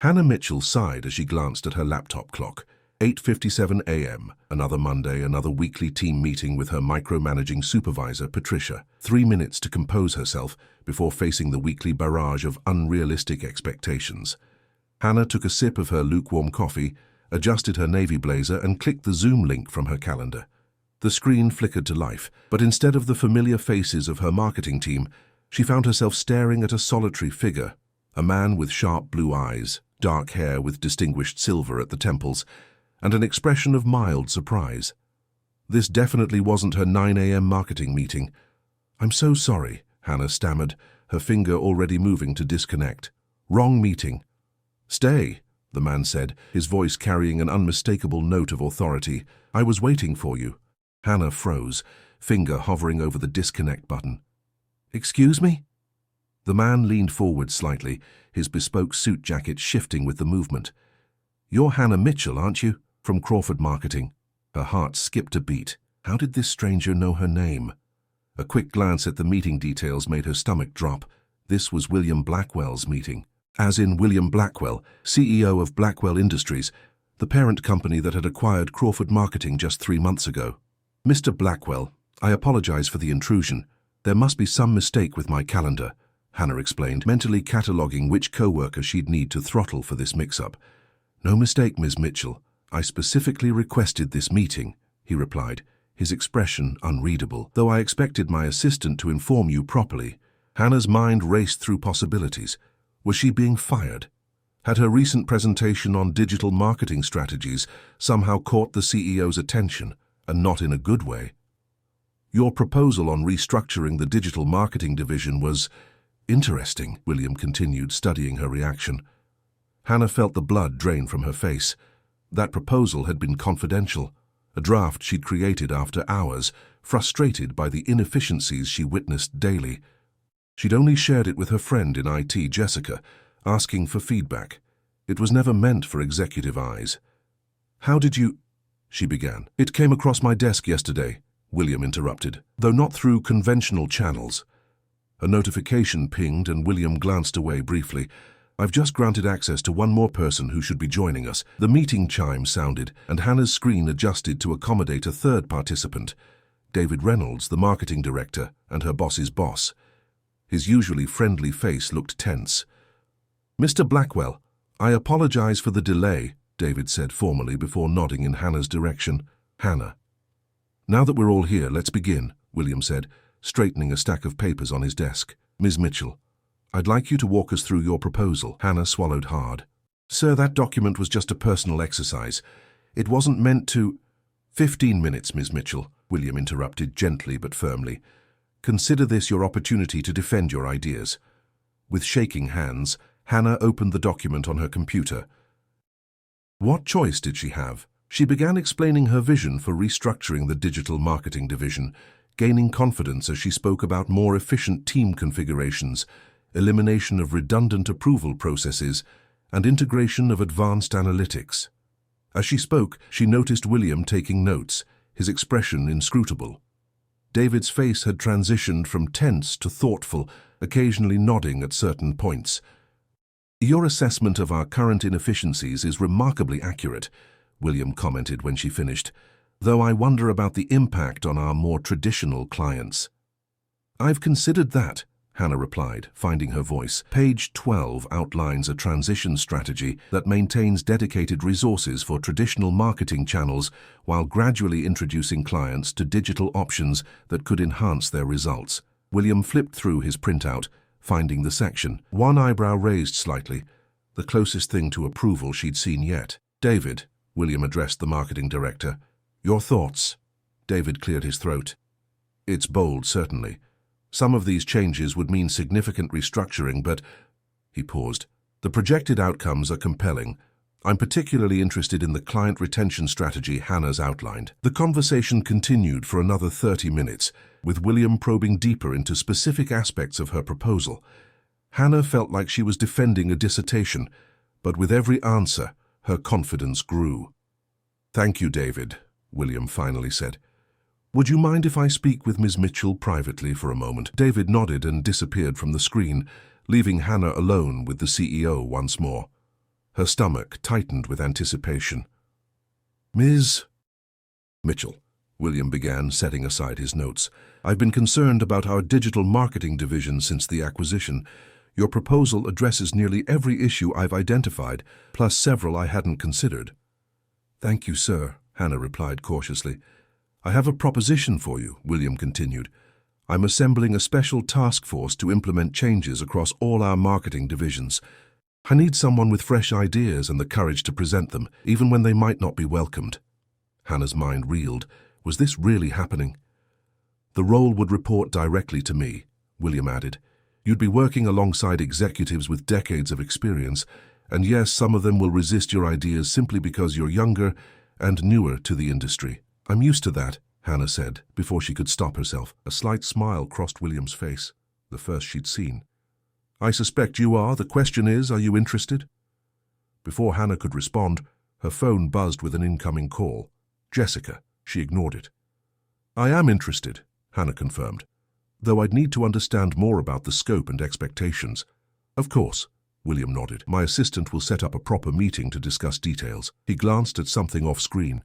Hannah Mitchell sighed as she glanced at her laptop clock. 8:57 a.m., another Monday, another weekly team meeting with her micromanaging supervisor, Patricia. 3 minutes to compose herself before facing the weekly barrage of unrealistic expectations. Hannah took a sip of her lukewarm coffee, adjusted her navy blazer, and clicked the Zoom link from her calendar. The screen flickered to life, but instead of the familiar faces of her marketing team, she found herself staring at a solitary figure, a man with sharp blue eyes, dark hair with distinguished silver at the temples, and an expression of mild surprise. This definitely wasn't her 9 a.m. marketing meeting. "I'm so sorry," Hannah stammered, her finger already moving to disconnect. "Wrong meeting." "Stay," the man said, his voice carrying an unmistakable note of authority. "I was waiting for you." Hannah froze, finger hovering over the disconnect button. "Excuse me?" The man leaned forward slightly, his bespoke suit jacket shifting with the movement. "You're Hannah Mitchell, aren't you? From Crawford Marketing." Her heart skipped a beat. How did this stranger know her name? A quick glance at the meeting details made her stomach drop. This was William Blackwell's meeting. As in William Blackwell, CEO of Blackwell Industries, the parent company that had acquired Crawford Marketing just 3 months ago. "Mr. Blackwell, I apologize for the intrusion. There must be some mistake with my calendar," Hannah explained, mentally cataloguing which co-worker she'd need to throttle for this mix-up. "No mistake, Ms. Mitchell. I specifically requested this meeting," he replied, his expression unreadable. "Though I expected my assistant to inform you properly." Hannah's mind raced through possibilities. Was she being fired? Had her recent presentation on digital marketing strategies somehow caught the CEO's attention, and not in a good way? "Your proposal on restructuring the digital marketing division was interesting," William continued, studying her reaction. Hannah felt the blood drain from her face. That proposal had been confidential, a draft she'd created after hours, frustrated by the inefficiencies she witnessed daily. She'd only shared it with her friend in IT, Jessica, asking for feedback. It was never meant for executive eyes. "How did you—" she began. "It came across my desk yesterday," William interrupted, "though not through conventional channels." A notification pinged and William glanced away briefly. "I've just granted access to one more person who should be joining us." The meeting chime sounded, and Hannah's screen adjusted to accommodate a third participant, David Reynolds, the marketing director, and her boss's boss. His usually friendly face looked tense. "Mr. Blackwell, I apologize for the delay," David said formally before nodding in Hannah's direction. "Hannah." "Now that we're all here, let's begin," William said, straightening a stack of papers on his desk. "Ms. Mitchell, I'd like you to walk us through your proposal." Hannah swallowed hard. "Sir, that document was just a personal exercise. It wasn't meant to—" "15 minutes, Ms. Mitchell," William interrupted gently but firmly. "Consider this your opportunity to defend your ideas." With shaking hands, Hannah opened the document on her computer. What choice did she have? She began explaining her vision for restructuring the digital marketing division, gaining confidence as she spoke about more efficient team configurations, elimination of redundant approval processes, and integration of advanced analytics. As she spoke, she noticed William taking notes, his expression inscrutable. David's face had transitioned from tense to thoughtful, occasionally nodding at certain points. "Your assessment of our current inefficiencies is remarkably accurate," William commented when she finished, "though I wonder about the impact on our more traditional clients." "I've considered that," Hannah replied, finding her voice. "Page 12 outlines a transition strategy that maintains dedicated resources for traditional marketing channels while gradually introducing clients to digital options that could enhance their results." William flipped through his printout, finding the section. One eyebrow raised slightly, the closest thing to approval she'd seen yet. "David," William addressed the marketing director, "your thoughts?" David cleared his throat. "It's bold, certainly. Some of these changes would mean significant restructuring, but—" He paused. "The projected outcomes are compelling. I'm particularly interested in the client retention strategy Hannah's outlined." The conversation continued for another 30 minutes, with William probing deeper into specific aspects of her proposal. Hannah felt like she was defending a dissertation, but with every answer, her confidence grew. "Thank you, David," William finally said. "Would you mind if I speak with Ms. Mitchell privately for a moment?" David nodded and disappeared from the screen, leaving Hannah alone with the CEO once more. Her stomach tightened with anticipation. "Ms. Mitchell," William began, setting aside his notes. "I've been concerned about our digital marketing division since the acquisition. Your proposal addresses nearly every issue I've identified, plus several I hadn't considered." "Thank you, sir," Hannah replied cautiously. "I have a proposition for you," William continued. "I'm assembling a special task force to implement changes across all our marketing divisions. I need someone with fresh ideas and the courage to present them, even when they might not be welcomed." Hannah's mind reeled. Was this really happening? "The role would report directly to me," William added. "You'd be working alongside executives with decades of experience, and yes, some of them will resist your ideas simply because you're younger and newer to the industry." "I'm used to that," Hannah said, before she could stop herself. A slight smile crossed William's face, the first she'd seen. "I suspect you are. The question is, are you interested?" Before Hannah could respond, her phone buzzed with an incoming call. Jessica. She ignored it. "I am interested," Hannah confirmed, "though I'd need to understand more about the scope and expectations." "Of course," William nodded. "My assistant will set up a proper meeting to discuss details." He glanced at something off-screen.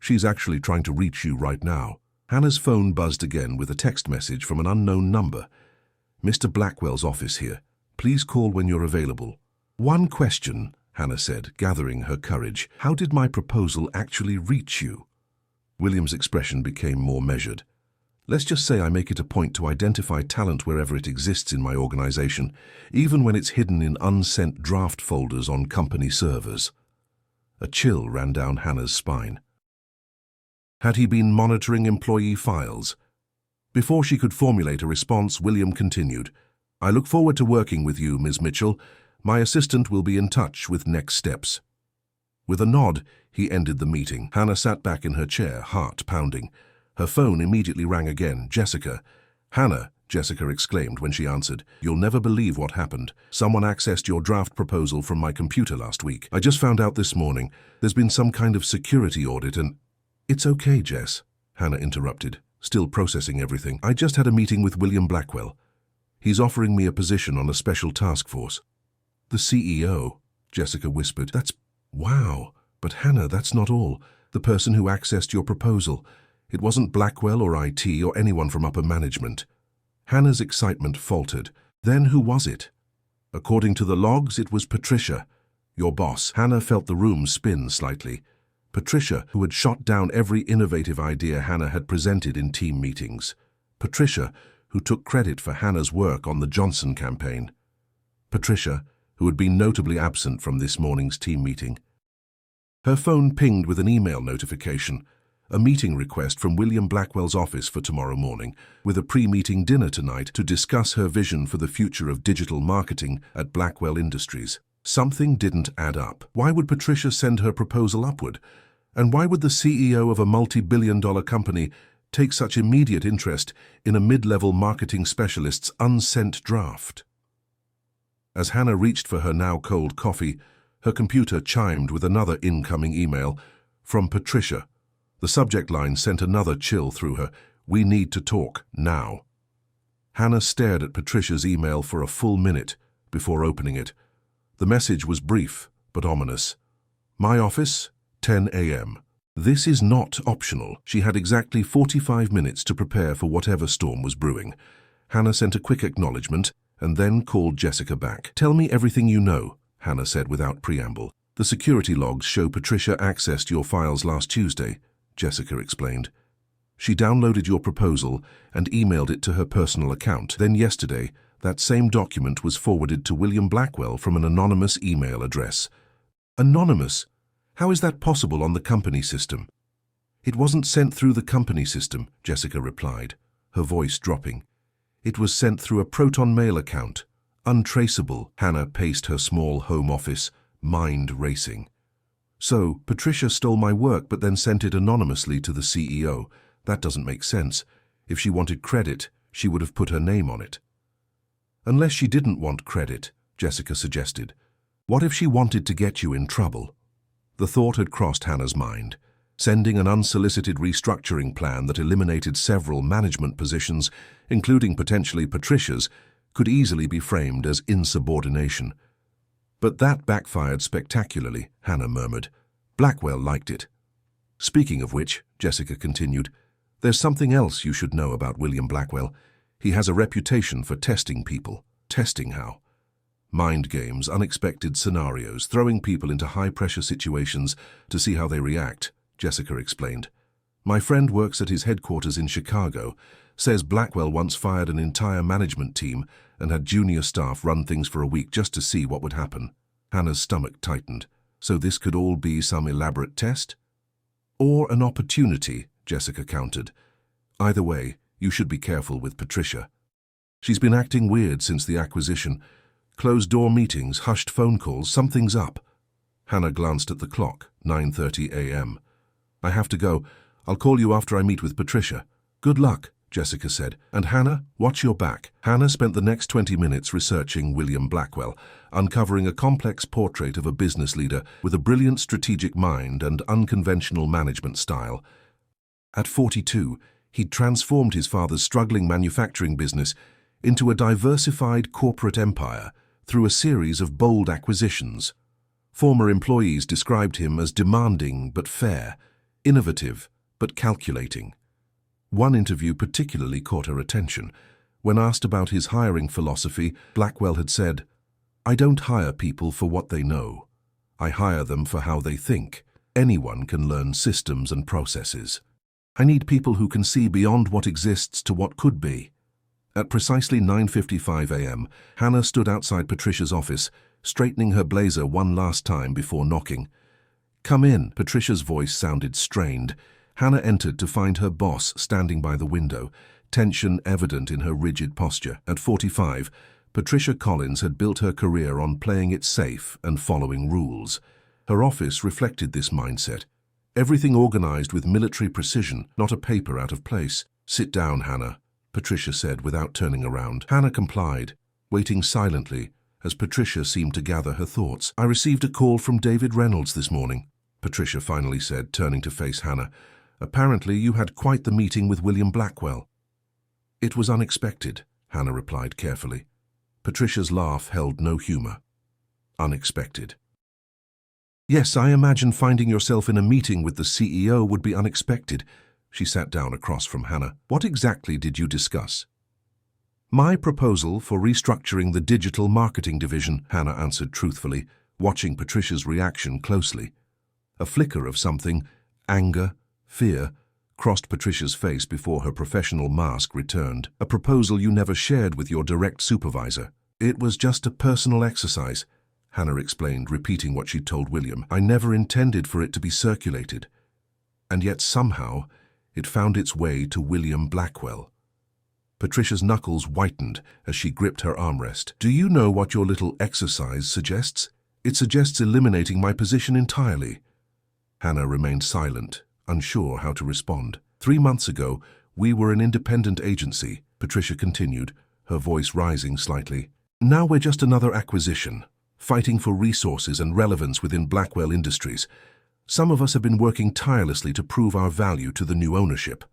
"She's actually trying to reach you right now." Hannah's phone buzzed again with a text message from an unknown number. "Mr. Blackwell's office here. Please call when you're available." "One question," Hannah said, gathering her courage. "How did my proposal actually reach you?" William's expression became more measured. "Let's just say I make it a point to identify talent wherever it exists in my organization, even when it's hidden in unsent draft folders on company servers." A chill ran down Hannah's spine. Had he been monitoring employee files? Before she could formulate a response, William continued, "I look forward to working with you, Ms. Mitchell. My assistant will be in touch with next steps." With a nod, he ended the meeting. Hannah sat back in her chair, heart pounding. Her phone immediately rang again. "Jessica." "Hannah," Jessica exclaimed when she answered. "You'll never believe what happened. Someone accessed your draft proposal from my computer last week. I just found out this morning. There's been some kind of security audit and—" "It's okay, Jess," Hannah interrupted, still processing everything. "I just had a meeting with William Blackwell. He's offering me a position on a special task force." "The CEO," Jessica whispered. Wow. But Hannah, that's not all. The person who accessed your proposal. It wasn't Blackwell or IT or anyone from upper management." Hannah's excitement faltered. "Then who was it?" "According to the logs, it was Patricia, your boss." Hannah felt the room spin slightly. Patricia, who had shot down every innovative idea Hannah had presented in team meetings. Patricia, who took credit for Hannah's work on the Johnson campaign. Patricia, who had been notably absent from this morning's team meeting. Her phone pinged with an email notification, a meeting request from William Blackwell's office for tomorrow morning, with a pre-meeting dinner tonight to discuss her vision for the future of digital marketing at Blackwell Industries. Something didn't add up. Why would Patricia send her proposal upward? And why would the CEO of a multi-billion-dollar company take such immediate interest in a mid-level marketing specialist's unsent draft? As Hannah reached for her now cold coffee, her computer chimed with another incoming email from Patricia. The subject line sent another chill through her. "We need to talk now." Hannah stared at Patricia's email for a full minute before opening it. The message was brief but ominous. "My office, 10 a.m. This is not optional." She had exactly 45 minutes to prepare for whatever storm was brewing. Hannah sent a quick acknowledgement and then called Jessica back. "Tell me everything you know," Hannah said without preamble. "The security logs show Patricia accessed your files last Tuesday," Jessica explained. "She downloaded your proposal and emailed it to her personal account. Then yesterday, that same document was forwarded to William Blackwell from an anonymous email address." "Anonymous? How is that possible on the company system?" "It wasn't sent through the company system," Jessica replied, her voice dropping. "It was sent through a Proton Mail account. Untraceable." Hannah paced her small home office, mind racing. "So, Patricia stole my work but then sent it anonymously to the CEO. That doesn't make sense. If she wanted credit, she would have put her name on it." "Unless she didn't want credit," Jessica suggested. "What if she wanted to get you in trouble?" The thought had crossed Hannah's mind. Sending an unsolicited restructuring plan that eliminated several management positions, including potentially Patricia's, could easily be framed as insubordination. But that backfired spectacularly, Hannah murmured. Blackwell liked it. Speaking of which, Jessica continued, there's something else you should know about William Blackwell. He has a reputation for testing people. Testing how? Mind games, unexpected scenarios, throwing people into high-pressure situations to see how they react, Jessica explained. My friend works at his headquarters in Chicago, says Blackwell once fired an entire management team and had junior staff run things for a week just to see what would happen. Hannah's stomach tightened. So this could all be some elaborate test? Or an opportunity, Jessica countered. Either way, you should be careful with Patricia. She's been acting weird since the acquisition. Closed-door meetings, hushed phone calls, something's up. Hannah glanced at the clock, 9:30 a.m. I have to go. I'll call you after I meet with Patricia. Good luck, Jessica said. And Hannah, watch your back. Hannah spent the next 20 minutes researching William Blackwell, uncovering a complex portrait of a business leader with a brilliant strategic mind and unconventional management style. At 42, he'd transformed his father's struggling manufacturing business into a diversified corporate empire through a series of bold acquisitions. Former employees described him as demanding but fair, innovative but calculating. One interview particularly caught her attention. When asked about his hiring philosophy, Blackwell had said, I don't hire people for what they know. I hire them for how they think. Anyone can learn systems and processes. I need people who can see beyond what exists to what could be. At precisely 9:55 a.m., Hannah stood outside Patricia's office, straightening her blazer one last time before knocking. Come in, Patricia's voice sounded strained. Hannah entered to find her boss standing by the window, tension evident in her rigid posture. At 45, Patricia Collins had built her career on playing it safe and following rules. Her office reflected this mindset. Everything organized with military precision, not a paper out of place. Sit down, Hannah, Patricia said without turning around. Hannah complied, waiting silently as Patricia seemed to gather her thoughts. I received a call from David Reynolds this morning, Patricia finally said, turning to face Hannah. Apparently you had quite the meeting with William Blackwell. It was unexpected, Hannah replied carefully. Patricia's laugh held no humor. Unexpected. Yes, I imagine finding yourself in a meeting with the CEO would be unexpected. She sat down across from Hannah. What exactly did you discuss? My proposal for restructuring the digital marketing division, Hannah answered truthfully, watching Patricia's reaction closely. A flicker of something, anger, fear, crossed Patricia's face before her professional mask returned. A proposal you never shared with your direct supervisor. It was just a personal exercise, Hannah explained, repeating what she'd told William. I never intended for it to be circulated. And yet somehow, it found its way to William Blackwell. Patricia's knuckles whitened as she gripped her armrest. Do you know what your little exercise suggests? It suggests eliminating my position entirely. Hannah remained silent, unsure how to respond. 3 months ago, we were an independent agency, Patricia continued, her voice rising slightly. Now we're just another acquisition, fighting for resources and relevance within Blackwell Industries. Some of us have been working tirelessly to prove our value to the new ownership.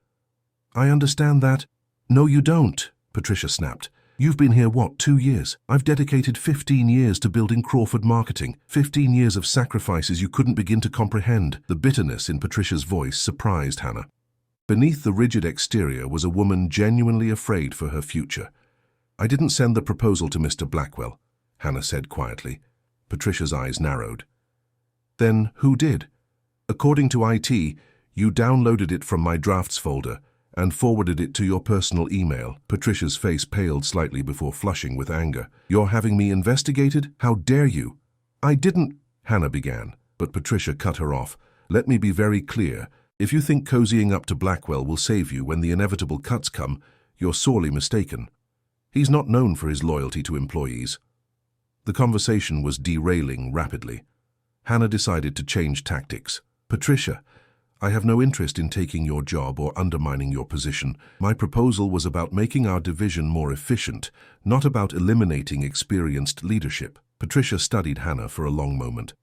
I understand that. No, you don't, Patricia snapped. You've been here, what, 2 years? I've dedicated 15 years to building Crawford Marketing, 15 years of sacrifices you couldn't begin to comprehend. The bitterness in Patricia's voice surprised Hannah. Beneath the rigid exterior was a woman genuinely afraid for her future. I didn't send the proposal to Mr. Blackwell, Hannah said quietly. Patricia's eyes narrowed. Then who did? According to IT, you downloaded it from my drafts folder and forwarded it to your personal email. Patricia's face paled slightly before flushing with anger. You're having me investigated? How dare you? I didn't, Hannah began, but Patricia cut her off. Let me be very clear. If you think cozying up to Blackwell will save you when the inevitable cuts come, you're sorely mistaken. He's not known for his loyalty to employees. The conversation was derailing rapidly. Hannah decided to change tactics. Patricia, I have no interest in taking your job or undermining your position. My proposal was about making our division more efficient, not about eliminating experienced leadership. Patricia studied Hannah for a long moment.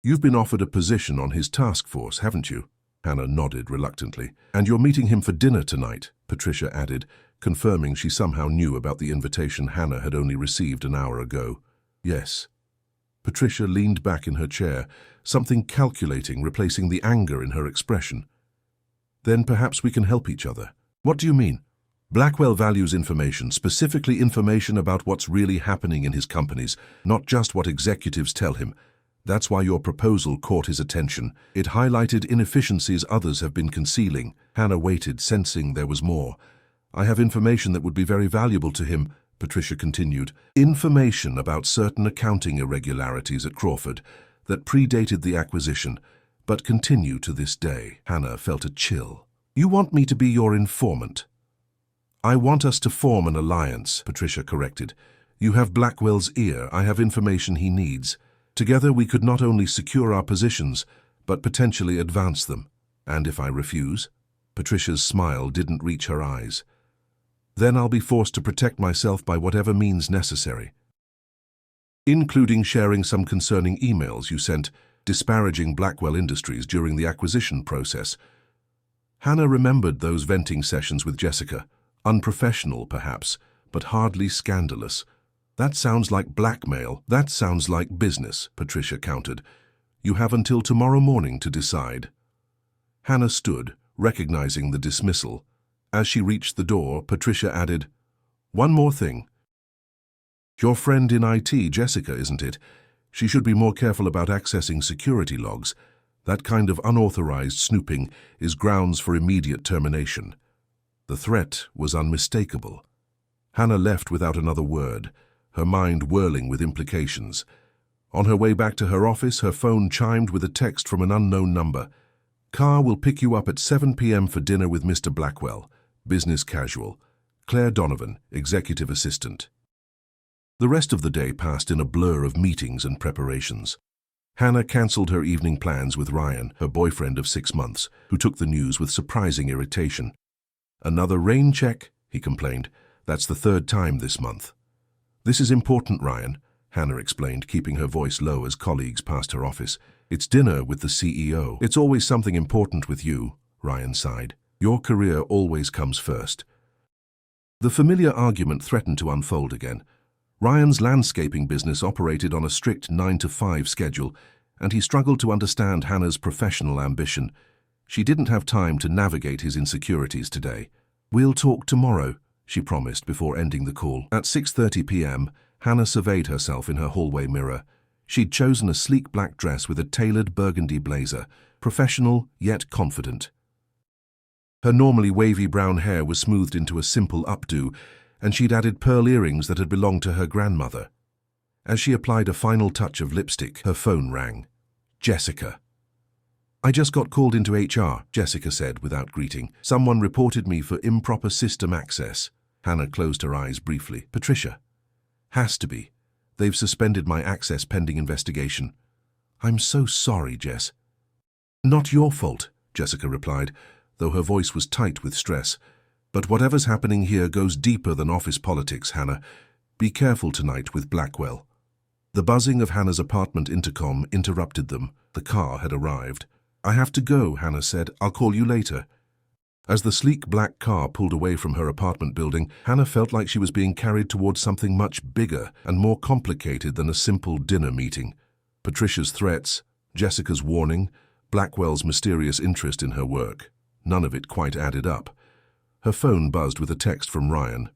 You've been offered a position on his task force, haven't you? Hannah nodded reluctantly. And you're meeting him for dinner tonight, Patricia added, confirming she somehow knew about the invitation Hannah had only received an hour ago. Yes. Patricia leaned back in her chair, something calculating replacing the anger in her expression. Then perhaps we can help each other. What do you mean? Blackwell values information, specifically information about what's really happening in his companies, not just what executives tell him. That's why your proposal caught his attention. It highlighted inefficiencies others have been concealing. Hannah waited, sensing there was more. I have information that would be very valuable to him, Patricia continued. Information about certain accounting irregularities at Crawford that predated the acquisition, but continue to this day. Hannah felt a chill. You want me to be your informant? I want us to form an alliance, Patricia corrected. You have Blackwell's ear. I have information he needs. Together we could not only secure our positions, but potentially advance them. And if I refuse? Patricia's smile didn't reach her eyes. Then I'll be forced to protect myself by whatever means necessary. Including sharing some concerning emails you sent disparaging Blackwell Industries during the acquisition process. Hannah remembered those venting sessions with Jessica. Unprofessional, perhaps, but hardly scandalous. That sounds like blackmail. That sounds like business, Patricia countered. You have until tomorrow morning to decide. Hannah stood, recognizing the dismissal. As she reached the door, Patricia added, One more thing. Your friend in IT, Jessica, isn't it? She should be more careful about accessing security logs. That kind of unauthorized snooping is grounds for immediate termination. The threat was unmistakable. Hannah left without another word, her mind whirling with implications. On her way back to her office, her phone chimed with a text from an unknown number. Car will pick you up at 7 p.m. for dinner with Mr. Blackwell. Business casual. Claire Donovan, executive assistant. The rest of the day passed in a blur of meetings and preparations. Hannah cancelled her evening plans with Ryan, her boyfriend of 6 months, who took the news with surprising irritation. Another rain check, he complained. That's the third time this month. This is important, Ryan, Hannah explained, keeping her voice low as colleagues passed her office. It's dinner with the CEO. It's always something important with you, Ryan sighed. Your career always comes first. The familiar argument threatened to unfold again. Ryan's landscaping business operated on a strict 9-to-5 schedule, and he struggled to understand Hannah's professional ambition. She didn't have time to navigate his insecurities today. We'll talk tomorrow, she promised before ending the call. At 6:30 p.m., Hannah surveyed herself in her hallway mirror. She'd chosen a sleek black dress with a tailored burgundy blazer, professional yet confident. Her normally wavy brown hair was smoothed into a simple updo, and she'd added pearl earrings that had belonged to her grandmother. As she applied a final touch of lipstick, her phone rang. Jessica. I just got called into HR, Jessica said without greeting. Someone reported me for improper system access. Hannah closed her eyes briefly. Patricia. Has to be. They've suspended my access pending investigation. I'm so sorry, Jess. Not your fault, Jessica replied, though her voice was tight with stress. But whatever's happening here goes deeper than office politics, Hannah. Be careful tonight with Blackwell. The buzzing of Hannah's apartment intercom interrupted them. The car had arrived. I have to go, Hannah said. I'll call you later. As the sleek black car pulled away from her apartment building, Hannah felt like she was being carried towards something much bigger and more complicated than a simple dinner meeting. Patricia's threats, Jessica's warning, Blackwell's mysterious interest in her work. None of it quite added up. Her phone buzzed with a text from Ryan.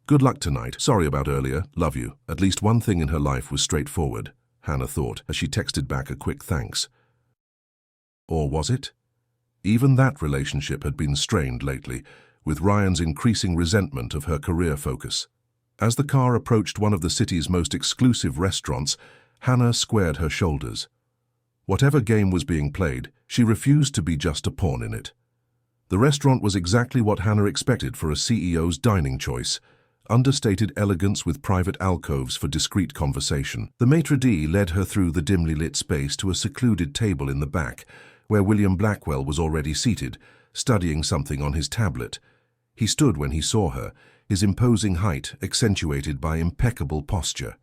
Good luck tonight. Sorry about earlier. Love you. At least one thing in her life was straightforward, Hannah thought, as she texted back a quick thanks. Or was it? Even that relationship had been strained lately, with Ryan's increasing resentment of her career focus. As the car approached one of the city's most exclusive restaurants, Hannah squared her shoulders. Whatever game was being played, she refused to be just a pawn in it. The restaurant was exactly what Hannah expected for a CEO's dining choice, understated elegance with private alcoves for discreet conversation. The maitre d' led her through the dimly lit space to a secluded table in the back, where William Blackwell was already seated, studying something on his tablet. He stood when he saw her, his imposing height accentuated by impeccable posture.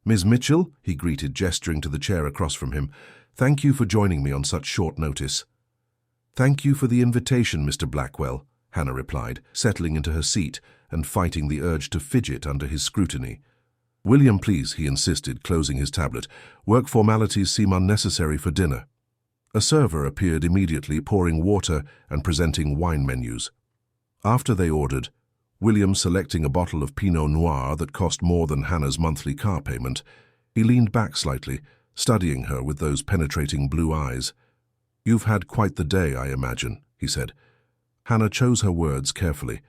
Ms. Mitchell, he greeted, gesturing to the chair across from him. Thank you for joining me on such short notice. Thank you for the invitation, Mr. Blackwell, Hannah replied, settling into her seat and fighting the urge to fidget under his scrutiny. William, please, he insisted, closing his tablet. Work formalities seem unnecessary for dinner. A server appeared immediately, pouring water and presenting wine menus. After they ordered, William selecting a bottle of Pinot Noir that cost more than Hannah's monthly car payment, he leaned back slightly, studying her with those penetrating blue eyes. "You've had quite the day, I imagine," he said. Hannah chose her words carefully.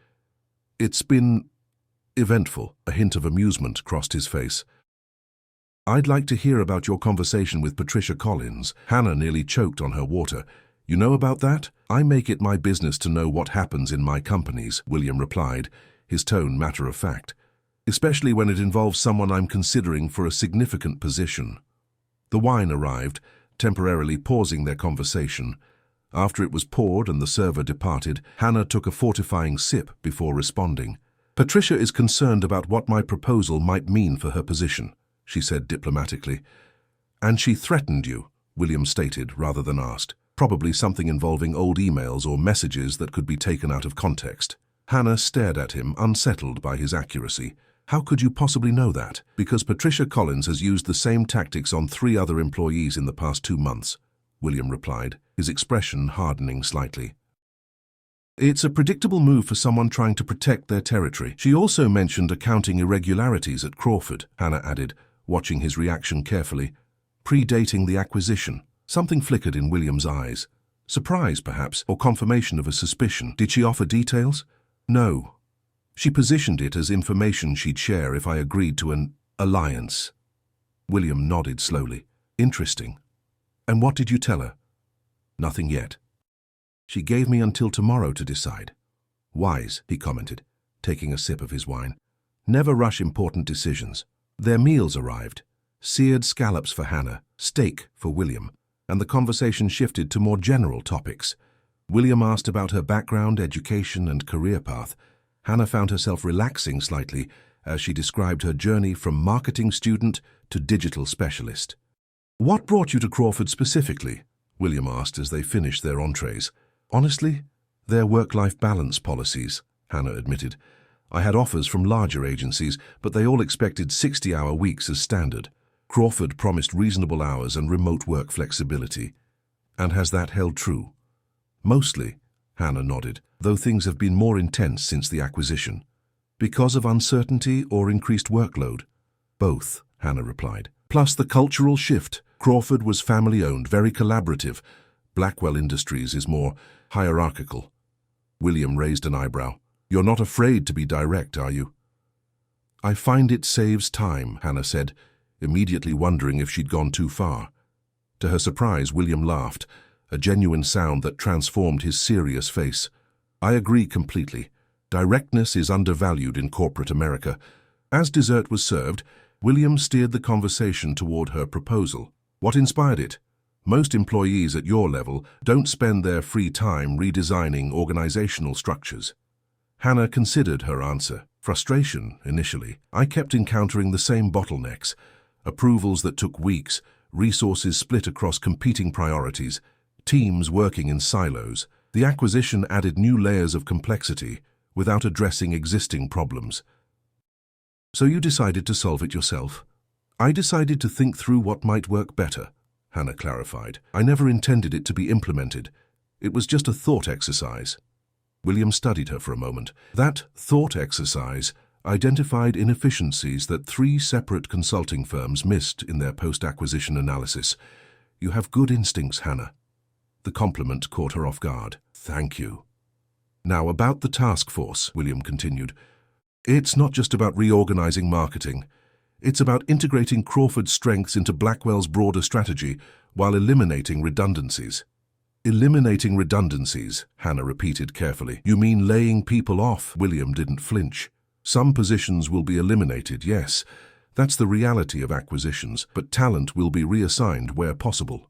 "It's been eventful." A hint of amusement crossed his face. "I'd like to hear about your conversation with Patricia Collins." Hannah nearly choked on her water. "You know about that? I make it my business to know what happens in my companies," William replied, his tone matter of fact. "Especially when it involves someone I'm considering for a significant position." The wine arrived, temporarily pausing their conversation. After it was poured and the server departed, Hannah took a fortifying sip before responding. "Patricia is concerned about what my proposal might mean for her position," she said diplomatically. "And she threatened you," William stated rather than asked. "Probably something involving old emails or messages that could be taken out of context." Hannah stared at him, unsettled by his accuracy. "How could you possibly know that?" "Because Patricia Collins has used the same tactics on 3 other employees in the past 2 months, William replied, his expression hardening slightly. "It's a predictable move for someone trying to protect their territory." "She also mentioned accounting irregularities at Crawford," Hannah added, watching his reaction carefully. "Predating the acquisition." Something flickered in William's eyes. Surprise, perhaps, or confirmation of a suspicion. "Did she offer details?" "No. She positioned it as information she'd share if I agreed to an alliance." William nodded slowly. "Interesting. And what did you tell her?" "Nothing yet. She gave me until tomorrow to decide." "Wise," he commented, taking a sip of his wine. "Never rush important decisions." Their meals arrived. Seared scallops for Hannah, steak for William, and the conversation shifted to more general topics. William asked about her background, education, and career path. Hannah found herself relaxing slightly as she described her journey from marketing student to digital specialist. "What brought you to Crawford specifically?" William asked as they finished their entrees. "Honestly, their work-life balance policies," Hannah admitted. "I had offers from larger agencies, but they all expected 60-hour weeks as standard. Crawford promised reasonable hours and remote work flexibility." "And has that held true?" "Mostly," Hannah nodded, "though things have been more intense since the acquisition." "Because of uncertainty or increased workload?" "Both," Hannah replied. "Plus the cultural shift. Crawford was family-owned, very collaborative. Blackwell Industries is more hierarchical." William raised an eyebrow. "You're not afraid to be direct, are you?" "I find it saves time," Hannah said, immediately wondering if she'd gone too far. To her surprise, William laughed, a genuine sound that transformed his serious face. "I agree completely. Directness is undervalued in corporate America." As dessert was served, William steered the conversation toward her proposal. "What inspired it? Most employees at your level don't spend their free time redesigning organizational structures." Hannah considered her answer. "Frustration, initially. I kept encountering the same bottlenecks. Approvals that took weeks, resources split across competing priorities, teams working in silos. The acquisition added new layers of complexity without addressing existing problems." "So you decided to solve it yourself?" "I decided to think through what might work better," Hannah clarified. "I never intended it to be implemented. It was just a thought exercise." William studied her for a moment. "That thought exercise identified inefficiencies that 3 separate consulting firms missed in their post-acquisition analysis. You have good instincts, Hannah." The compliment caught her off guard. "Thank you." "Now about the task force," William continued. "It's not just about reorganizing marketing. It's about integrating Crawford's strengths into Blackwell's broader strategy while eliminating redundancies." "Eliminating redundancies," Hannah repeated carefully. "You mean laying people off?" William didn't flinch. "Some positions will be eliminated, yes. That's the reality of acquisitions, but talent will be reassigned where possible."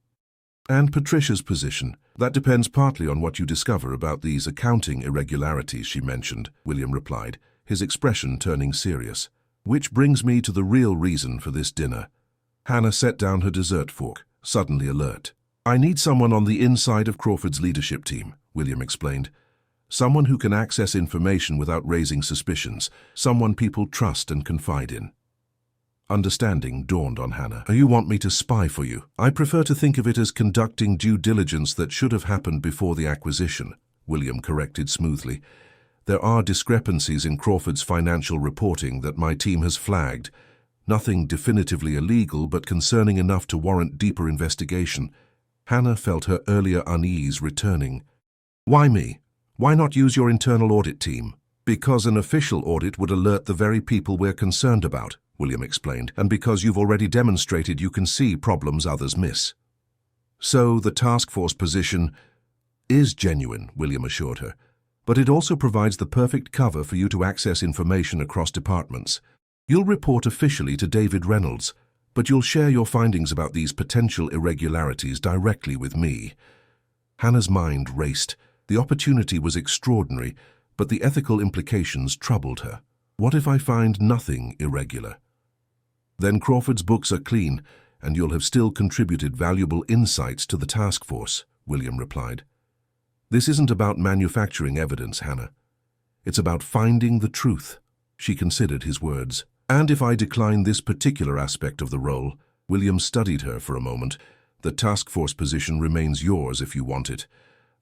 "And Patricia's position? That depends partly on what you discover about these accounting irregularities she mentioned," William replied, his expression turning serious. "Which brings me to the real reason for this dinner." Hannah set down her dessert fork, suddenly alert. "I need someone on the inside of Crawford's leadership team," William explained. "Someone who can access information without raising suspicions, someone people trust and confide in." Understanding dawned on Hannah. You want me to spy for you? I prefer to think of it as conducting due diligence that should have happened before the acquisition, William corrected smoothly. There are discrepancies in Crawford's financial reporting that my team has flagged. Nothing definitively illegal, but concerning enough to warrant deeper investigation. Hannah felt her earlier unease returning. Why me? Why not use your internal audit team? Because an official audit would alert the very people we're concerned about, William explained, and because you've already demonstrated you can see problems others miss. So the task force position is genuine, William assured her, but it also provides the perfect cover for you to access information across departments. You'll report officially to David Reynolds, but you'll share your findings about these potential irregularities directly with me. Hannah's mind raced. The opportunity was extraordinary, but the ethical implications troubled her. What if I find nothing irregular? Then Crawford's books are clean, and you'll have still contributed valuable insights to the task force, William replied. This isn't about manufacturing evidence, Hannah. It's about finding the truth. She considered his words. And if I decline this particular aspect of the role, William studied her for a moment, the task force position remains yours if you want it.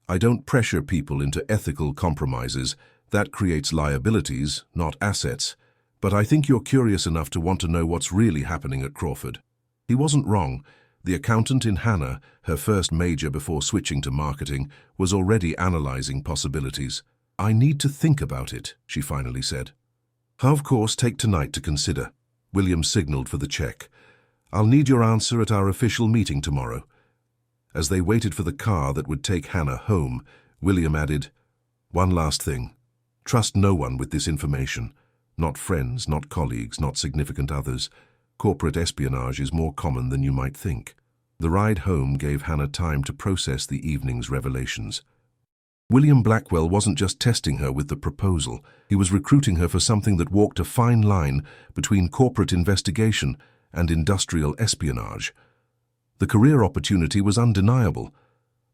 I don't pressure people into ethical compromises. That creates liabilities, not assets. But I think you're curious enough to want to know what's really happening at Crawford. He wasn't wrong. The accountant in Hannah, her first major before switching to marketing, was already analyzing possibilities. I need to think about it, she finally said. Of course, take tonight to consider. William signaled for the check. I'll need your answer at our official meeting tomorrow. As they waited for the car that would take Hannah home, William added, one last thing. Trust no one with this information. Not friends, not colleagues, not significant others. Corporate espionage is more common than you might think. The ride home gave Hannah time to process the evening's revelations. William Blackwell wasn't just testing her with the proposal. He was recruiting her for something that walked a fine line between corporate investigation and industrial espionage. The career opportunity was undeniable,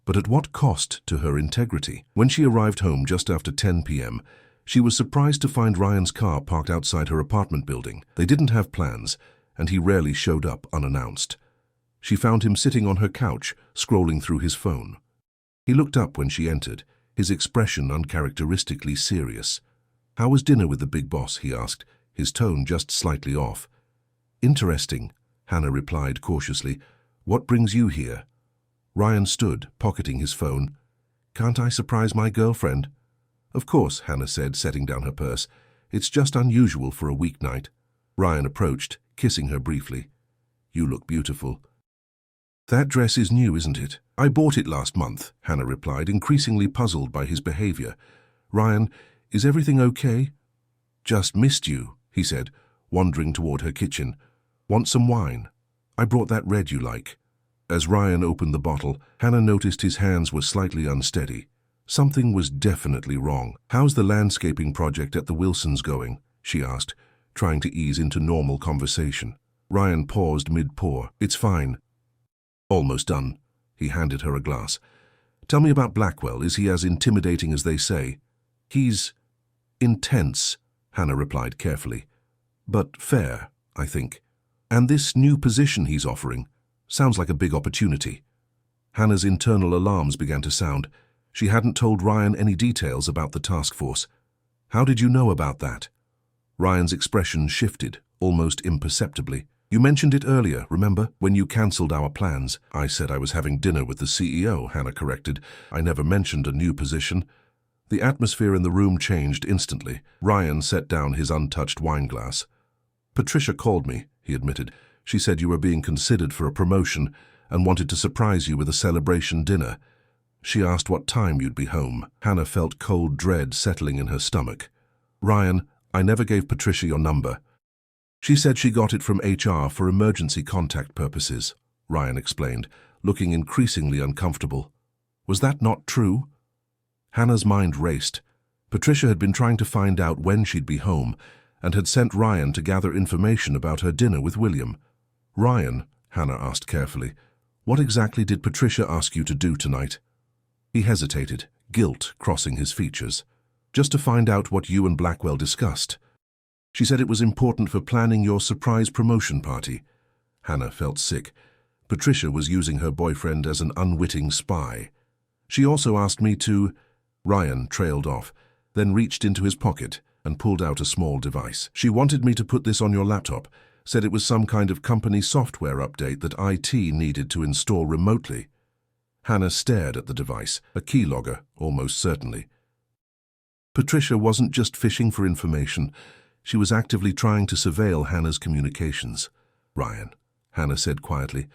but at what cost to her integrity? When she arrived home just after 10 p.m., she was surprised to find Ryan's car parked outside her apartment building. They didn't have plans, and he rarely showed up unannounced. She found him sitting on her couch, scrolling through his phone. He looked up when she entered, his expression uncharacteristically serious. How was dinner with the big boss, he asked, his tone just slightly off. Interesting, Hannah replied cautiously. What brings you here? Ryan stood, pocketing his phone. Can't I surprise my girlfriend? Of course, Hannah said, setting down her purse. It's just unusual for a weeknight. Ryan approached, kissing her briefly. You look beautiful. That dress is new, isn't it? I bought it last month, Hannah replied, increasingly puzzled by his behavior. Ryan, is everything okay? Just missed you, he said, wandering toward her kitchen. Want some wine? I brought that red you like. As Ryan opened the bottle, Hannah noticed his hands were slightly unsteady. Something was definitely wrong. How's the landscaping project at the Wilsons going? She asked, trying to ease into normal conversation. Ryan paused mid-pour. It's fine. Almost done. He handed her a glass. Tell me about Blackwell. Is he as intimidating as they say? He's intense, Hannah replied carefully. But fair, I think. And this new position he's offering sounds like a big opportunity. Hannah's internal alarms began to sound. She hadn't told Ryan any details about the task force. How did you know about that? Ryan's expression shifted, almost imperceptibly. You mentioned it earlier, remember, when you cancelled our plans. I said I was having dinner with the CEO, Hannah corrected. I never mentioned a new position. The atmosphere in the room changed instantly. Ryan set down his untouched wineglass. Patricia called me, he admitted. She said you were being considered for a promotion and wanted to surprise you with a celebration dinner. She asked what time you'd be home. Hannah felt cold dread settling in her stomach. Ryan, I never gave Patricia your number. She said she got it from HR for emergency contact purposes, Ryan explained, looking increasingly uncomfortable. Was that not true? Hannah's mind raced. Patricia had been trying to find out when she'd be home and had sent Ryan to gather information about her dinner with William. Ryan, Hannah asked carefully, what exactly did Patricia ask you to do tonight? He hesitated, guilt crossing his features. Just to find out what you and Blackwell discussed. She said it was important for planning your surprise promotion party. Hannah felt sick. Patricia was using her boyfriend as an unwitting spy. She also asked me to... Ryan trailed off, then reached into his pocket and pulled out a small device. She wanted me to put this on your laptop, said it was some kind of company software update that IT needed to install remotely. Hannah stared at the device, a keylogger, almost certainly. Patricia wasn't just fishing for information. She was actively trying to surveil Hannah's communications. Ryan, Hannah said quietly,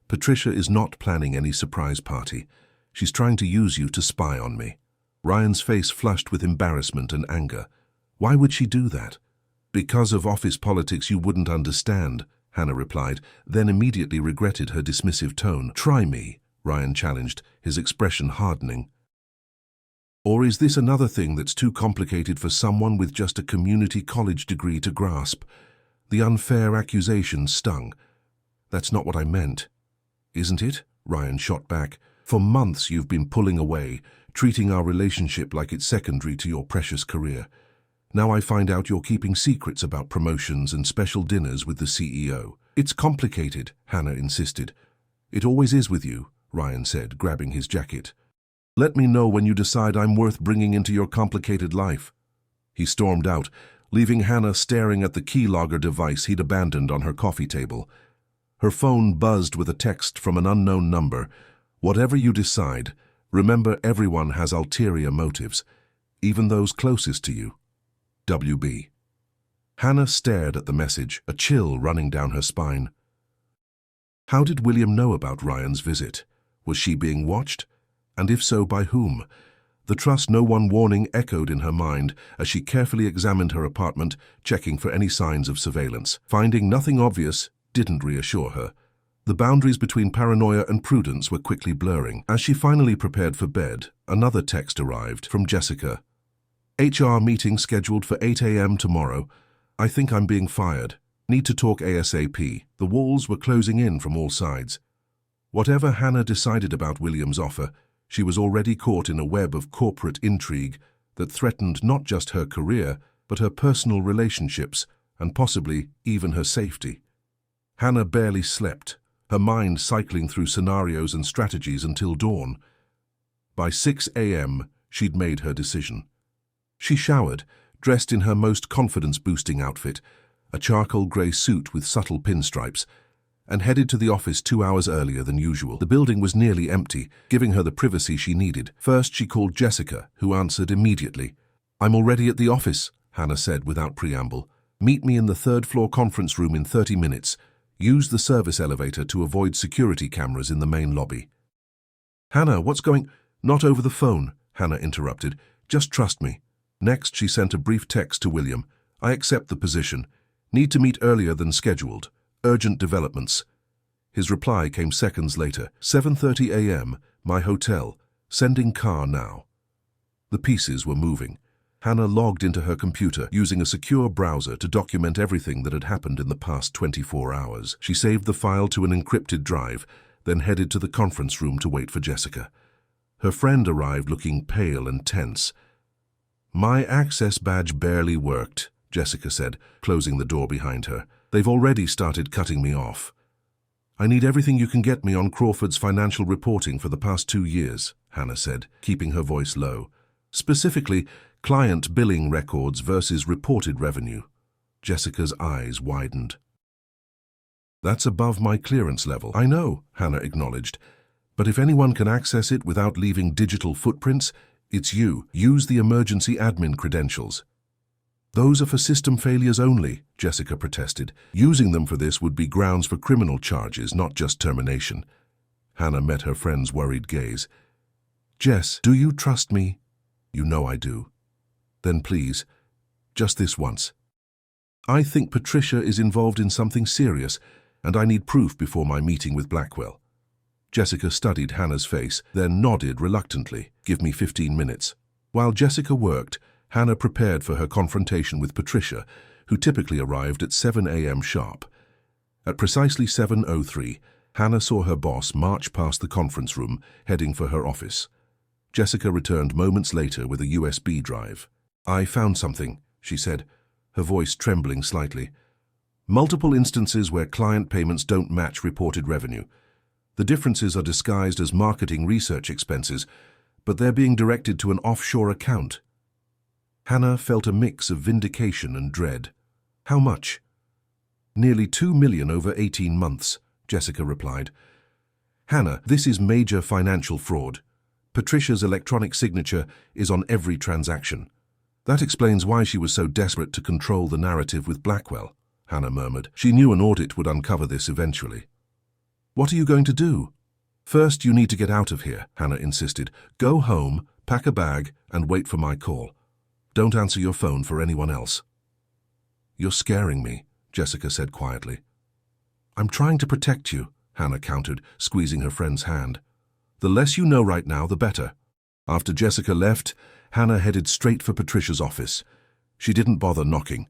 Patricia is not planning any surprise party. She's trying to use you to spy on me. Ryan's face flushed with embarrassment and anger. Why would she do that? Because of office politics you wouldn't understand, Hannah replied, then immediately regretted her dismissive tone. Try me, Ryan challenged, his expression hardening. Or is this another thing that's too complicated for someone with just a community college degree to grasp? The unfair accusation stung. That's not what I meant. Isn't it? Ryan shot back. For months you've been pulling away, treating our relationship like it's secondary to your precious career. Now I find out you're keeping secrets about promotions and special dinners with the CEO. It's complicated, Hannah insisted. It always is with you, Ryan said, grabbing his jacket. Let me know when you decide I'm worth bringing into your complicated life. He stormed out, leaving Hannah staring at the keylogger device he'd abandoned on her coffee table. Her phone buzzed with a text from an unknown number. Whatever you decide, remember everyone has ulterior motives, even those closest to you. WB. Hannah stared at the message, a chill running down her spine. How did William know about Ryan's visit? Was she being watched? And if so, by whom? The trust no one warning echoed in her mind as she carefully examined her apartment, checking for any signs of surveillance. Finding nothing obvious didn't reassure her. The boundaries between paranoia and prudence were quickly blurring. As she finally prepared for bed, another text arrived from Jessica. HR meeting scheduled for 8 a.m. tomorrow. I think I'm being fired. Need to talk ASAP. The walls were closing in from all sides. Whatever Hannah decided about William's offer, she was already caught in a web of corporate intrigue that threatened not just her career, but her personal relationships and possibly even her safety. Hannah barely slept, her mind cycling through scenarios and strategies until dawn. By 6 a.m., she'd made her decision. She showered, dressed in her most confidence-boosting outfit, a charcoal grey suit with subtle pinstripes, and headed to the office 2 hours earlier than usual. The building was nearly empty, giving her the privacy she needed. First, she called Jessica, who answered immediately. I'm already at the office, Hannah said without preamble. Meet me in the third-floor conference room in 30 minutes. Use the service elevator to avoid security cameras in the main lobby. Hannah, what's going... Not over the phone, Hannah interrupted. Just trust me. Next, she sent a brief text to William. I accept the position. Need to meet earlier than scheduled. Urgent developments. His reply came seconds later. 7:30 a.m., my hotel. Sending car now. The pieces were moving. Hannah logged into her computer, using a secure browser to document everything that had happened in the past 24 hours. She saved the file to an encrypted drive, then headed to the conference room to wait for Jessica. Her friend arrived looking pale and tense. My access badge barely worked, Jessica said, closing the door behind her. They've already started cutting me off. I need everything you can get me on Crawford's financial reporting for the past 2 years, Hannah said, keeping her voice low. Specifically, client billing records versus reported revenue. Jessica's eyes widened. That's above my clearance level. I know, Hannah acknowledged. But if anyone can access it without leaving digital footprints, it's you. Use the emergency admin credentials. Those are for system failures only, Jessica protested. Using them for this would be grounds for criminal charges, not just termination. Hannah met her friend's worried gaze. Jess, do you trust me? You know I do. Then please, just this once. I think Patricia is involved in something serious, and I need proof before my meeting with Blackwell. Jessica studied Hannah's face, then nodded reluctantly. Give me 15 minutes. While Jessica worked, Hannah prepared for her confrontation with Patricia, who typically arrived at 7 a.m. sharp. At precisely 7:03, Hannah saw her boss march past the conference room, heading for her office. Jessica returned moments later with a USB drive. I found something, she said. her voice trembling slightly. Multiple instances where client payments don't match reported revenue. The differences are disguised as marketing research expenses, but they're being directed to an offshore account. Hannah felt a mix of vindication and dread. How much? Nearly $2 million over 18 months, Jessica replied. Hannah, this is major financial fraud. Patricia's electronic signature is on every transaction. That explains why she was so desperate to control the narrative with Blackwell, Hannah murmured. She knew an audit would uncover this eventually. What are you going to do? First, you need to get out of here, Hannah insisted. Go home, pack a bag, and wait for my call. Don't answer your phone for anyone else. You're scaring me, Jessica said quietly. I'm trying to protect you, Hannah countered, squeezing her friend's hand. The less you know right now, the better. After Jessica left, Hannah headed straight for Patricia's office. She didn't bother knocking.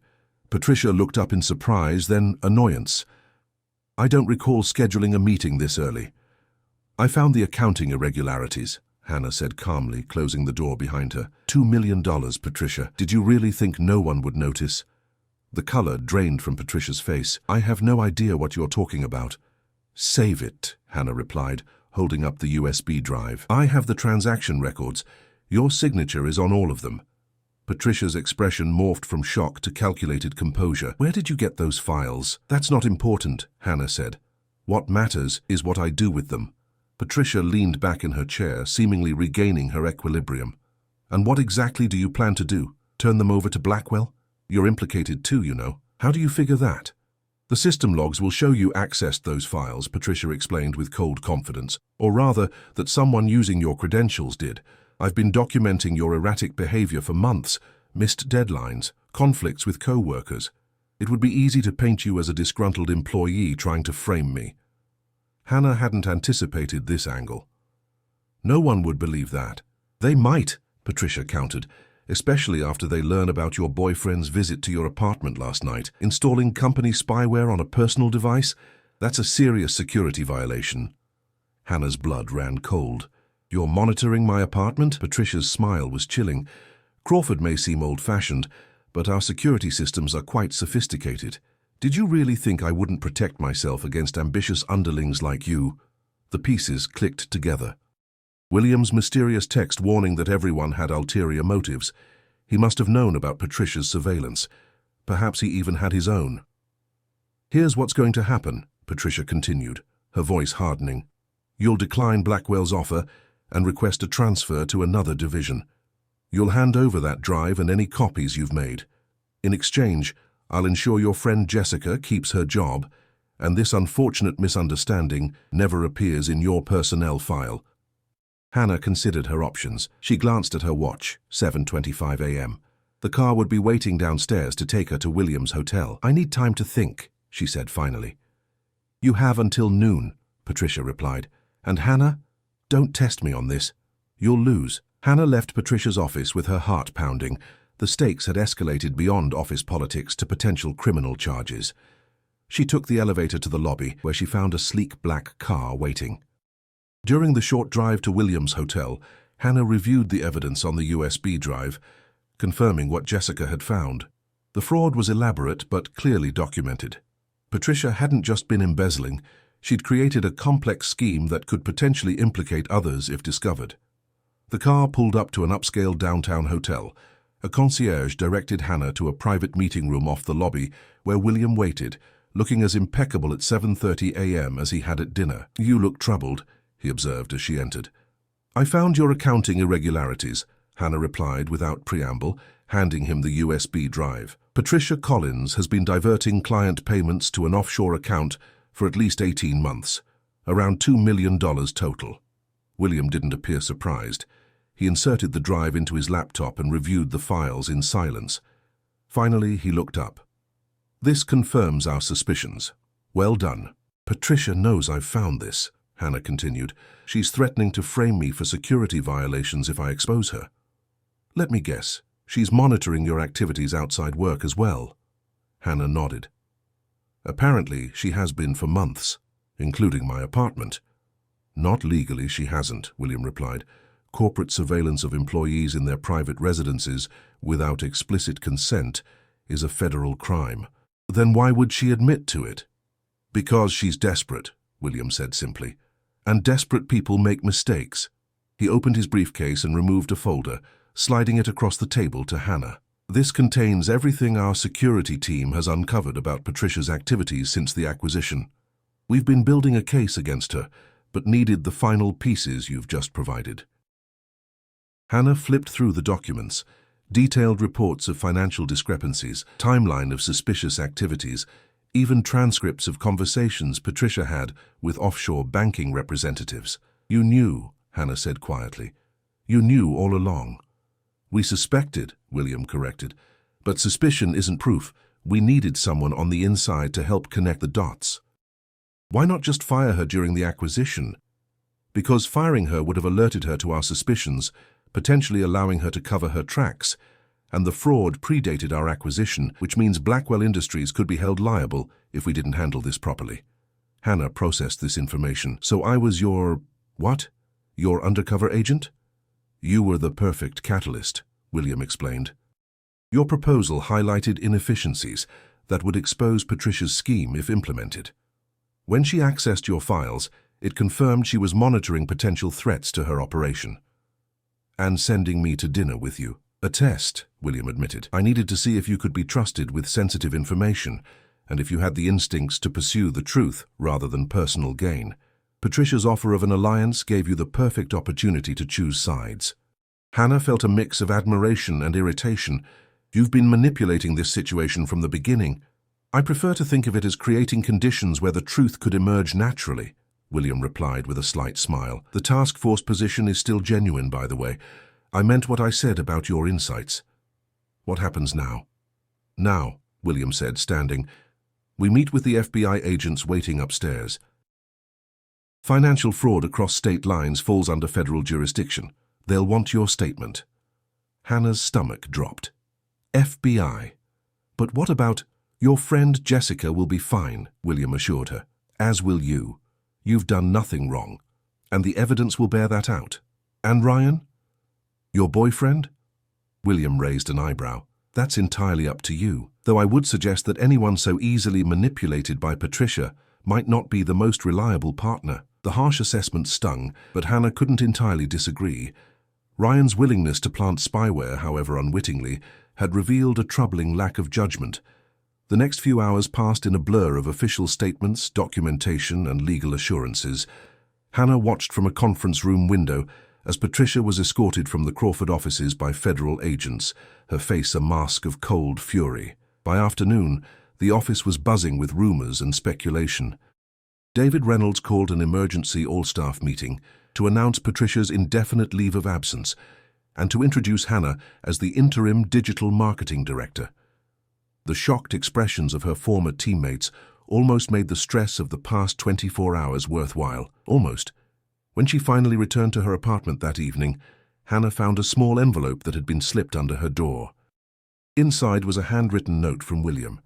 Patricia looked up in surprise, then annoyance. I don't recall scheduling a meeting this early. I found the accounting irregularities, Hannah said calmly, closing the door behind her. $2 million, Patricia. Did you really think no one would notice? The color drained from Patricia's face. I have no idea what you're talking about. Save it, Hannah replied, holding up the USB drive. I have the transaction records. Your signature is on all of them. Patricia's expression morphed from shock to calculated composure. Where did you get those files? That's not important, Hannah said. What matters is what I do with them. Patricia leaned back in her chair, seemingly regaining her equilibrium. And what exactly do you plan to do? Turn them over to Blackwell? You're implicated too, you know. How do you figure that? The system logs will show you accessed those files, Patricia explained with cold confidence. Or rather, that someone using your credentials did. I've been documenting your erratic behavior for months, missed deadlines, conflicts with co-workers. It would be easy to paint you as a disgruntled employee trying to frame me. Hannah hadn't anticipated this angle. No one would believe that. They might, Patricia countered, especially after they learn about your boyfriend's visit to your apartment last night. Installing company spyware on a personal device? That's a serious security violation. Hannah's blood ran cold. You're monitoring my apartment? Patricia's smile was chilling. Crawford may seem old-fashioned, but our security systems are quite sophisticated. Did you really think I wouldn't protect myself against ambitious underlings like you? The pieces clicked together. William's mysterious text warning that everyone had ulterior motives. He must have known about Patricia's surveillance. Perhaps he even had his own. Here's what's going to happen, Patricia continued, her voice hardening. You'll decline Blackwell's offer and request a transfer to another division. You'll hand over that drive and any copies you've made. In exchange, I'll ensure your friend Jessica keeps her job, and this unfortunate misunderstanding never appears in your personnel file. Hannah considered her options. She glanced at her watch, 7:25 a.m. The car would be waiting downstairs to take her to William's hotel. I need time to think, she said finally. You have until noon, Patricia replied. And Hannah, don't test me on this. You'll lose. Hannah left Patricia's office with her heart pounding. The stakes had escalated beyond office politics to potential criminal charges. She took the elevator to the lobby, where she found a sleek black car waiting. During the short drive to William's hotel, Hannah reviewed the evidence on the USB drive, confirming what Jessica had found. The fraud was elaborate but clearly documented. Patricia hadn't just been embezzling, she'd created a complex scheme that could potentially implicate others if discovered. The car pulled up to an upscale downtown hotel. A concierge directed Hannah to a private meeting room off the lobby where William waited, looking as impeccable at 7:30 a.m. as he had at dinner. You look troubled, he observed as she entered. I found your accounting irregularities, Hannah replied without preamble, handing him the USB drive. Patricia Collins has been diverting client payments to an offshore account for at least 18 months, around $2 million total. William didn't appear surprised. He inserted the drive into his laptop and reviewed the files in silence. Finally, he looked up. This confirms our suspicions. Well done. Patricia knows I've found this, Hannah continued. She's threatening to frame me for security violations if I expose her. Let me guess, she's monitoring your activities outside work as well. Hannah nodded. Apparently, she has been for months, including my apartment. Not legally, she hasn't, William replied. Corporate surveillance of employees in their private residences without explicit consent is a federal crime. Then why would she admit to it? Because she's desperate, William said simply. And desperate people make mistakes. He opened his briefcase and removed a folder, sliding it across the table to Hannah. This contains everything our security team has uncovered about Patricia's activities since the acquisition. We've been building a case against her, but needed the final pieces you've just provided. Hannah flipped through the documents, detailed reports of financial discrepancies, timeline of suspicious activities, even transcripts of conversations Patricia had with offshore banking representatives. You knew, Hannah said quietly. You knew all along. We suspected, William corrected, but suspicion isn't proof. We needed someone on the inside to help connect the dots. Why not just fire her during the acquisition? Because firing her would have alerted her to our suspicions, potentially allowing her to cover her tracks, and the fraud predated our acquisition, which means Blackwell Industries could be held liable if we didn't handle this properly. Hannah processed this information. So I was your... what? Your undercover agent? You were the perfect catalyst, William explained. Your proposal highlighted inefficiencies that would expose Patricia's scheme if implemented. When she accessed your files, it confirmed she was monitoring potential threats to her operation. And sending me to dinner with you. A test, William admitted. I needed to see if you could be trusted with sensitive information, and if you had the instincts to pursue the truth rather than personal gain. Patricia's offer of an alliance gave you the perfect opportunity to choose sides. Hannah felt a mix of admiration and irritation. You've been manipulating this situation from the beginning. I prefer to think of it as creating conditions where the truth could emerge naturally, William replied with a slight smile. The task force position is still genuine, by the way. I meant what I said about your insights. What happens now? Now, William said, standing. We meet with the FBI agents waiting upstairs. Financial fraud across state lines falls under federal jurisdiction. They'll want your statement. Hannah's stomach dropped. FBI. But what about... Your friend Jessica will be fine, William assured her. As will you. You've done nothing wrong, and the evidence will bear that out. And Ryan? Your boyfriend? William raised an eyebrow. That's entirely up to you, though I would suggest that anyone so easily manipulated by Patricia might not be the most reliable partner. The harsh assessment stung, but Hannah couldn't entirely disagree. Ryan's willingness to plant spyware, however unwittingly, had revealed a troubling lack of judgment. The next few hours passed in a blur of official statements, documentation, and legal assurances. Hannah watched from a conference room window as Patricia was escorted from the Crawford offices by federal agents, her face a mask of cold fury. By afternoon, the office was buzzing with rumors and speculation. David Reynolds called an emergency all-staff meeting to announce Patricia's indefinite leave of absence and to introduce Hannah as the interim digital marketing director. The shocked expressions of her former teammates almost made the stress of the past 24 hours worthwhile. Almost. When she finally returned to her apartment that evening, Hannah found a small envelope that had been slipped under her door. Inside was a handwritten note from William.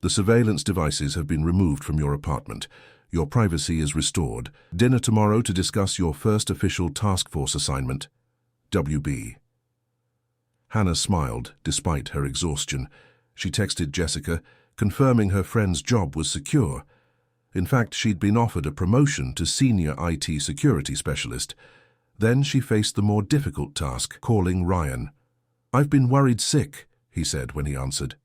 The surveillance devices have been removed from your apartment. Your privacy is restored. Dinner tomorrow to discuss your first official task force assignment. WB. Hannah smiled, despite her exhaustion. She texted Jessica, confirming her friend's job was secure. In fact, she'd been offered a promotion to senior IT security specialist. Then she faced the more difficult task, calling Ryan. I've been worried sick, he said when he answered.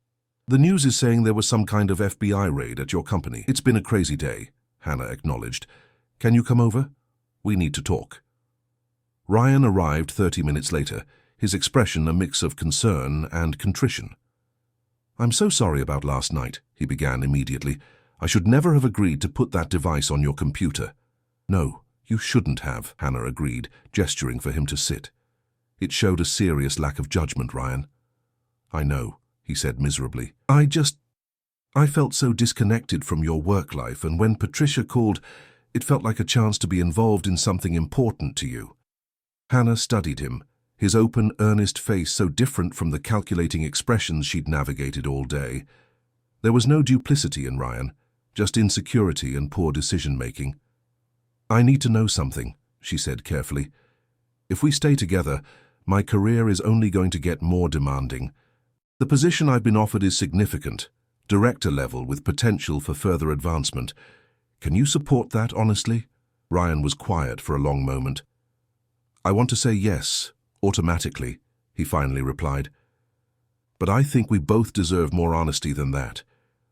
The news is saying there was some kind of FBI raid at your company. It's been a crazy day, Hannah acknowledged. Can you come over? We need to talk. Ryan arrived 30 minutes later, his expression a mix of concern and contrition. I'm so sorry about last night, he began immediately. I should never have agreed to put that device on your computer. No, you shouldn't have, Hannah agreed, gesturing for him to sit. It showed a serious lack of judgment, Ryan. I know, he said miserably. I felt so disconnected from your work life, and when Patricia called, it felt like a chance to be involved in something important to you. Hannah studied him, his open, earnest face so different from the calculating expressions she'd navigated all day. There was no duplicity in Ryan, just insecurity and poor decision-making. I need to know something, she said carefully. If we stay together, my career is only going to get more demanding. The position I've been offered is significant, director level with potential for further advancement. Can you support that honestly? Ryan was quiet for a long moment. I want to say yes, automatically, he finally replied. But I think we both deserve more honesty than that.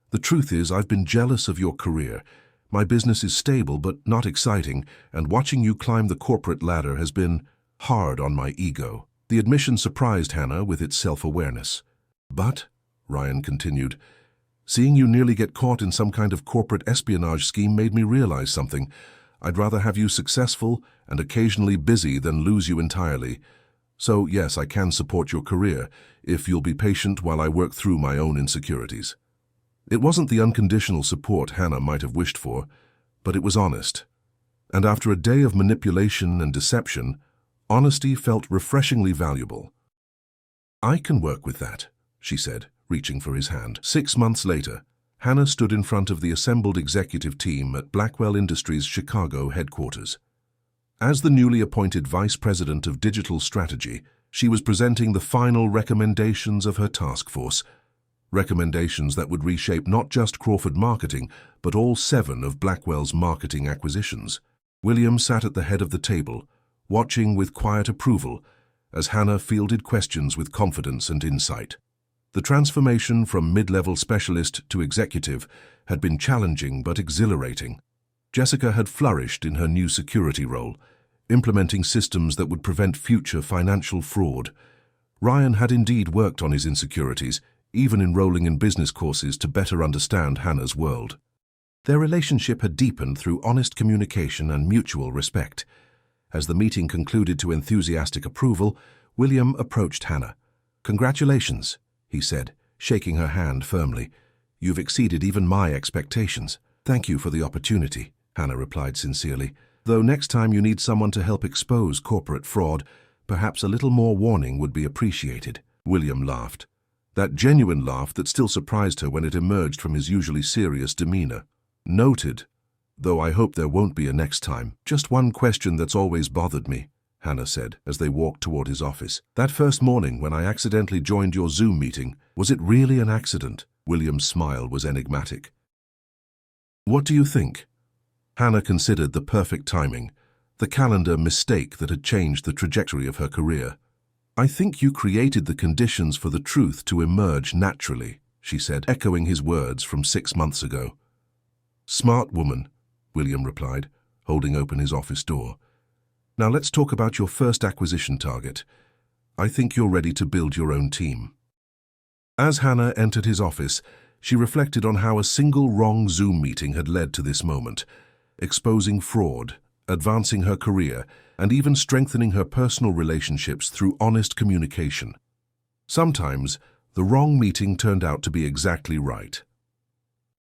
The truth is, I've been jealous of your career. My business is stable but not exciting, and watching you climb the corporate ladder has been hard on my ego. The admission surprised Hannah with its self-awareness. But, Ryan continued, seeing you nearly get caught in some kind of corporate espionage scheme made me realize something. I'd rather have you successful and occasionally busy than lose you entirely. So, yes, I can support your career, if you'll be patient while I work through my own insecurities. It wasn't the unconditional support Hannah might have wished for, but it was honest. And after a day of manipulation and deception, honesty felt refreshingly valuable. I can work with that, she said, reaching for his hand. 6 months later, Hannah stood in front of the assembled executive team at Blackwell Industries' Chicago headquarters. As the newly appointed Vice President of Digital Strategy, she was presenting the final recommendations of her task force, recommendations that would reshape not just Crawford Marketing, but all 7 of Blackwell's marketing acquisitions. William sat at the head of the table, watching with quiet approval as Hannah fielded questions with confidence and insight. The transformation from mid-level specialist to executive had been challenging but exhilarating. Jessica had flourished in her new security role, implementing systems that would prevent future financial fraud. Ryan had indeed worked on his insecurities, even enrolling in business courses to better understand Hannah's world. Their relationship had deepened through honest communication and mutual respect. As the meeting concluded to enthusiastic approval, William approached Hannah. "Congratulations," he said, shaking her hand firmly. "You've exceeded even my expectations." "Thank you for the opportunity," Hannah replied sincerely. "Though next time you need someone to help expose corporate fraud, perhaps a little more warning would be appreciated." William laughed. That genuine laugh that still surprised her when it emerged from his usually serious demeanor. "Noted, though I hope there won't be a next time. Just one question that's always bothered me," Hannah said as they walked toward his office. "That first morning when I accidentally joined your Zoom meeting, was it really an accident?" William's smile was enigmatic. "What do you think?" Hannah considered the perfect timing, the calendar mistake that had changed the trajectory of her career. "I think you created the conditions for the truth to emerge naturally," she said, echoing his words from 6 months ago. "Smart woman," William replied, holding open his office door. "Now let's talk about your first acquisition target. I think you're ready to build your own team." As Hannah entered his office, she reflected on how a single wrong Zoom meeting had led to this moment, exposing fraud, advancing her career, and even strengthening her personal relationships through honest communication. Sometimes, the wrong meeting turned out to be exactly right.